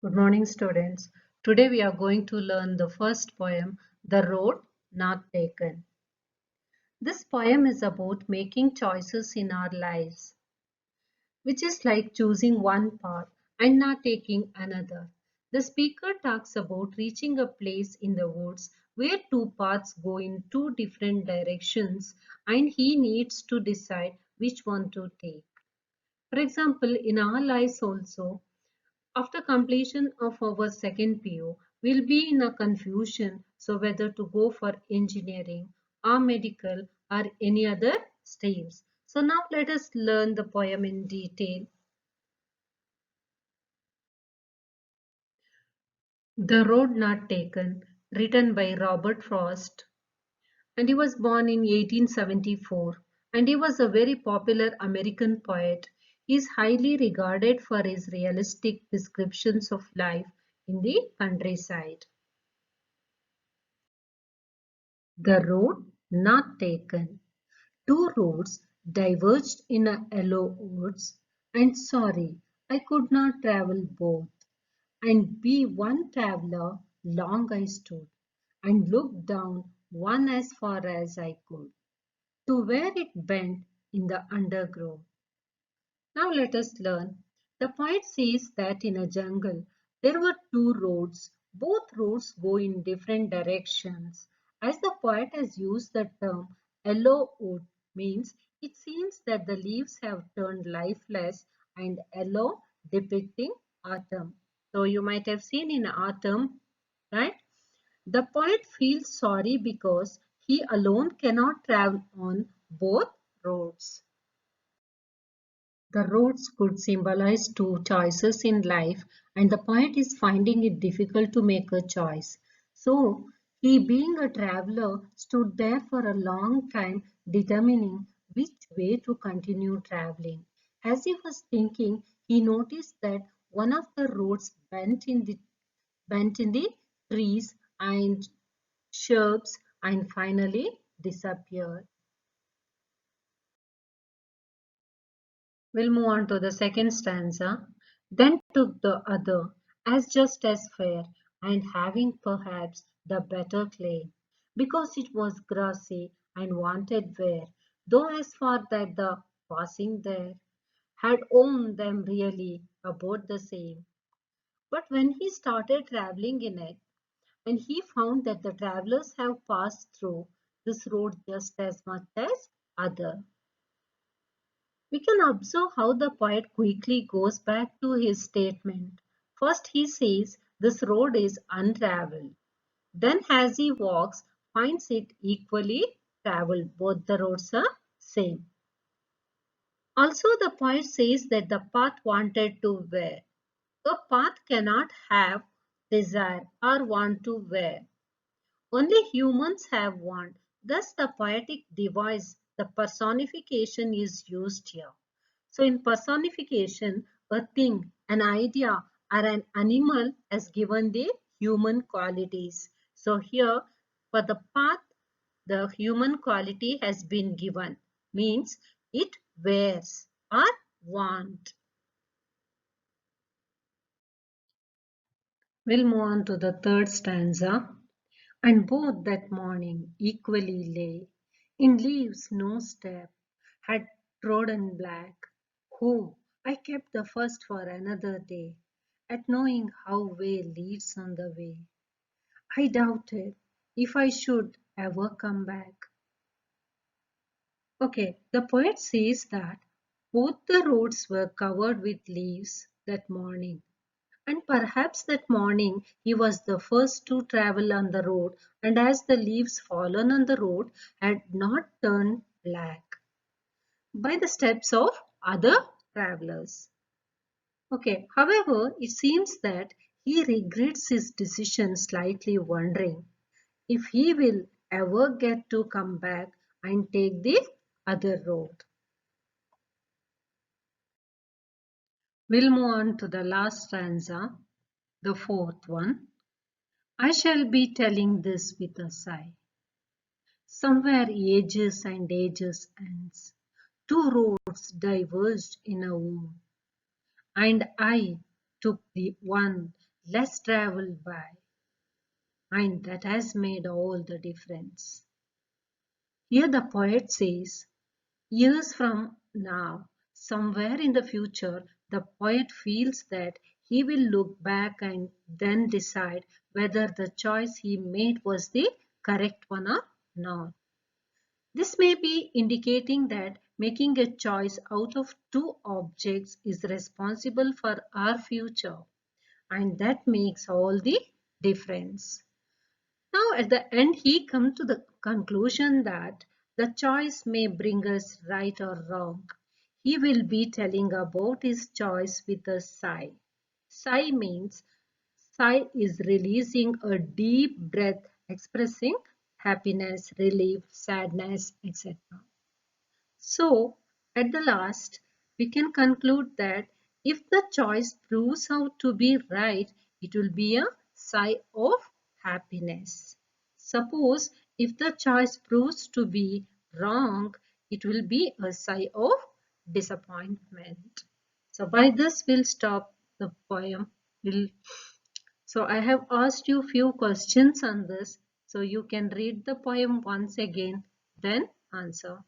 Good morning, students. Today we are going to learn the first poem, The Road Not Taken. This poem is about making choices in our lives, which is like choosing one path and not taking another. The speaker talks about reaching a place in the woods where two paths go in two different directions and he needs to decide which one to take. For example, in our lives also, after completion of our second PO, we'll be in a confusion so whether to go for engineering or medical or any other streams. So now let us learn the poem in detail. The Road Not Taken, written by Robert Frost, and he was born in 1874, and he was a very popular American poet. He is highly regarded for his realistic descriptions of life in the countryside. The road not taken. Two roads diverged in a yellow woods, and sorry, I could not travel both. And be one traveller, long I stood, and looked down one as far as I could, to where it bent in the undergrowth. Now let us learn. The poet says that in a jungle there were two roads. Both roads go in different directions. As the poet has used the term yellow wood means it seems that the leaves have turned lifeless and yellow depicting autumn. So you might have seen in autumn, right? The poet feels sorry because he alone cannot travel on both roads. The roads could symbolize two choices in life, and the poet is finding it difficult to make a choice. So, he, being a traveler, stood there for a long time, determining which way to continue traveling. As he was thinking, he noticed that one of the roads bent in the trees and shrubs and finally disappeared. We'll move on to the second stanza. Then took the other, as just as fair, and having perhaps the better claim, because it was grassy and wanted wear, though as far that the passing there had owned them really about the same. But when he started travelling in it, and he found that the travellers have passed through this road just as much as other. We can observe how the poet quickly goes back to his statement. First, he says this road is untraveled. Then, as he walks, finds it equally traveled. Both the roads are same. Also, the poet says that the path wanted to wear. A path cannot have desire or want to wear. Only humans have want. Thus, the poetic device, the personification is used here. So, in personification, a thing, an idea, or an animal has given the human qualities. So, here for the path, the human quality has been given, means it wears or want. We'll move on to the third stanza. And both that morning equally lay in leaves no step had trodden black. Oh, I kept the first for another day, at knowing how way leads on the way. I doubted if I should ever come back. Okay, the poet says that both the roads were covered with leaves that morning. And perhaps that morning he was the first to travel on the road, and as the leaves fallen on the road had not turned black by the steps of other travelers. Okay, however, it seems that he regrets his decision, slightly wondering if he will ever get to come back and take the other road. We'll move on to the last stanza, the fourth one. I shall be telling this with a sigh. Somewhere ages and ages ends. Two roads diverged in a wound, and I took the one less traveled by, and that has made all the difference. Here the poet says, years from now, somewhere in the future, the poet feels that he will look back and then decide whether the choice he made was the correct one or not. This may be indicating that making a choice out of two objects is responsible for our future, and that makes all the difference. Now, at the end, he comes to the conclusion that the choice may bring us right or wrong. He will be telling about his choice with a sigh. Sigh means sigh is releasing a deep breath expressing happiness, relief, sadness, etc. So, at the last, we can conclude that if the choice proves out to be right, it will be a sigh of happiness. Suppose if the choice proves to be wrong, it will be a sigh of disappointment. So, by this, we'll stop the poem. So, I have asked you few questions on this. So, you can read the poem once again, then answer.